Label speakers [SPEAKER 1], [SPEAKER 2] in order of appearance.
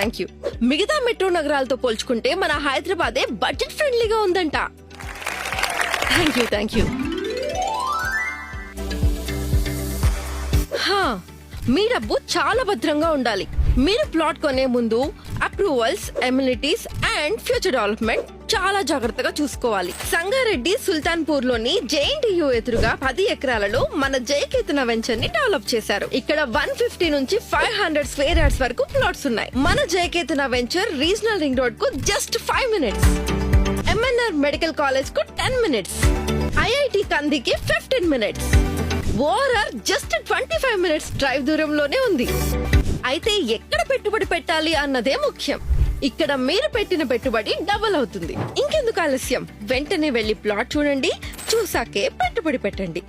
[SPEAKER 1] Thank you. మిగతా metro నగరాలతో పోల్చుకుంటే మన హైదరాబాదే బడ్జెట్ ఫ్రెండ్లీగా ఉందంట. Thank you. మీ డబ్బు చాలా భద్రంగా ఉండాలి. మీరు ప్లాట్ కొనే ముందు approvals, amenities and future development చాలా జాగ్రత్తగా చూసుకోవాలి. సంగారెడ్డి సుల్తాన్పూర్ లోని JNTU ఎదురుగా 10 ఎకరాలలో మన జయకేతన వెంచర్ ని డెవలప్ చేశారు. ఇక్కడ 150 నుంచి 500 స్క్వేర్ యార్డ్స్ వరకు ప్లాట్స్ ఉన్నాయి. మన Jayaketana venture regional ring road కు just 5 minutes, MNR medical college కు 10 minutes, IIT కందికి 15 minutes, ORR just 25 minutes drive దూరంలోనే ఉంది. అయితే ఎక్కడ పెట్టుబడి పెట్టాలి అన్నదే ముఖ్యం. ఇక్కడ మీరు పెట్టిన పెట్టుబడి డబుల్ అవుతుంది. ఇంకెందుకు ఆలస్యం, వెంటనే వెళ్లి ప్లాట్ చూడండి, చూసాకే పెట్టుబడి పెట్టండి.